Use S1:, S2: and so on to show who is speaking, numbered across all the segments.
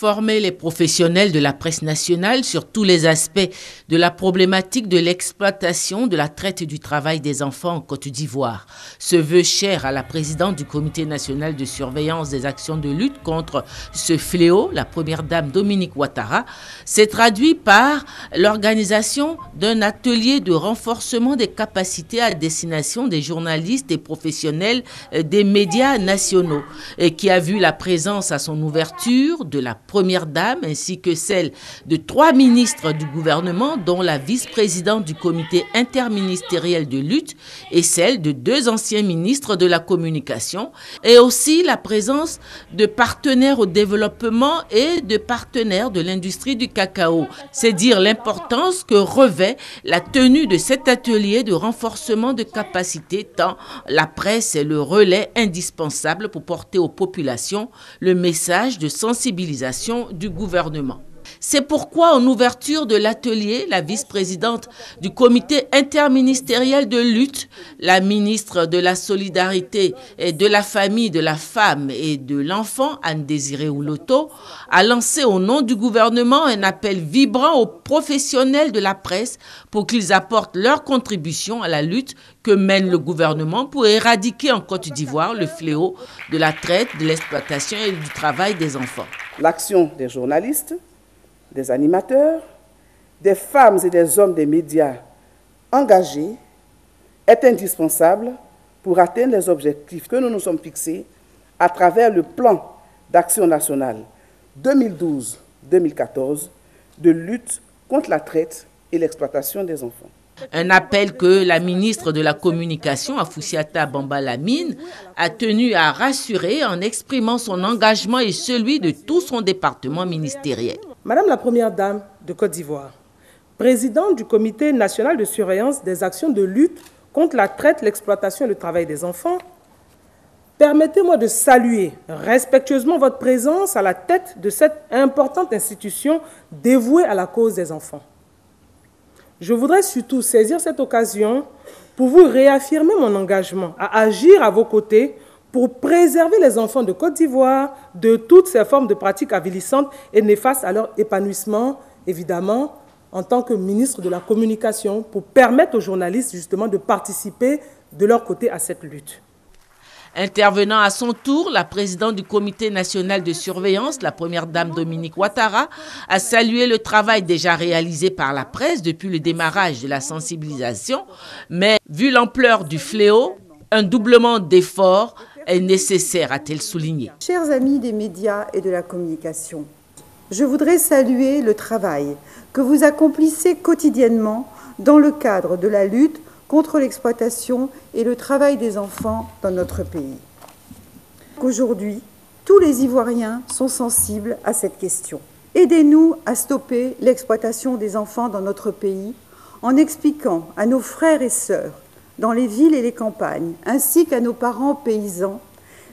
S1: Former les professionnels de la presse nationale sur tous les aspects de la problématique de l'exploitation, de la traite et du travail des enfants en Côte d'Ivoire. Ce vœu cher à la présidente du Comité national de surveillance des actions de lutte contre ce fléau, la première dame Dominique Ouattara, s'est traduit par l'organisation d'un atelier de renforcement des capacités à destination des journalistes et professionnels des médias nationaux, et qui a vu la présence à son ouverture de la première dame ainsi que celle de 3 ministres du gouvernement, dont la vice-présidente du comité interministériel de lutte et celle de 2 anciens ministres de la communication, et aussi la présence de partenaires au développement et de partenaires de l'industrie du cacao. C'est dire l'importance que revêt la tenue de cet atelier de renforcement de capacité, tant la presse est le relais indispensable pour porter aux populations le message de sensibilisation du gouvernement. C'est pourquoi, en ouverture de l'atelier, la vice-présidente du comité interministériel de lutte, la ministre de la Solidarité et de la Famille, de la Femme et de l'Enfant, Anne-Désirée Ouloto, a lancé au nom du gouvernement un appel vibrant aux professionnels de la presse pour qu'ils apportent leur contribution à la lutte que mène le gouvernement pour éradiquer en Côte d'Ivoire le fléau de la traite, de l'exploitation et du travail des enfants.
S2: L'action des journalistes, des animateurs, des femmes et des hommes des médias engagés est indispensable pour atteindre les objectifs que nous nous sommes fixés à travers le plan d'action nationale 2012-2014 de lutte contre la traite et l'exploitation des enfants.
S1: Un appel que la ministre de la Communication, Afoussiata Bamba Lamine, a tenu à rassurer en exprimant son engagement et celui de tout son département ministériel.
S3: Madame la Première Dame de Côte d'Ivoire, présidente du Comité national de surveillance des actions de lutte contre la traite, l'exploitation et le travail des enfants, permettez-moi de saluer respectueusement votre présence à la tête de cette importante institution dévouée à la cause des enfants. Je voudrais surtout saisir cette occasion pour vous réaffirmer mon engagement à agir à vos côtés pour préserver les enfants de Côte d'Ivoire de toutes ces formes de pratiques avilissantes et néfastes à leur épanouissement, évidemment, en tant que ministre de la Communication, pour permettre aux journalistes justement de participer de leur côté à cette lutte.
S1: Intervenant à son tour, la présidente du Comité national de surveillance, la première dame Dominique Ouattara, a salué le travail déjà réalisé par la presse depuis le démarrage de la sensibilisation. Mais vu l'ampleur du fléau, un doublement d'efforts est nécessaire, a-t-elle souligné.
S4: Chers amis des médias et de la communication, je voudrais saluer le travail que vous accomplissez quotidiennement dans le cadre de la lutte contre l'exploitation et le travail des enfants dans notre pays. Aujourd'hui, tous les Ivoiriens sont sensibles à cette question. Aidez-nous à stopper l'exploitation des enfants dans notre pays en expliquant à nos frères et sœurs dans les villes et les campagnes, ainsi qu'à nos parents paysans,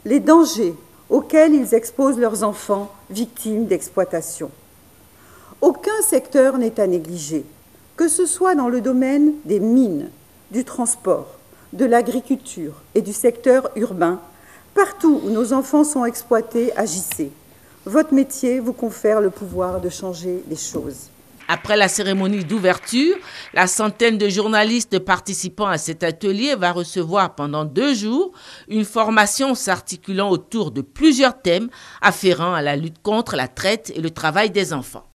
S4: les dangers auxquels ils exposent leurs enfants victimes d'exploitation. Aucun secteur n'est à négliger, que ce soit dans le domaine des mines, du transport, de l'agriculture et du secteur urbain. Partout où nos enfants sont exploités, agissez. Votre métier vous confère le pouvoir de changer les choses.
S1: Après la cérémonie d'ouverture, la centaine de journalistes participant à cet atelier va recevoir pendant 2 jours une formation s'articulant autour de plusieurs thèmes afférents à la lutte contre la traite et le travail des enfants.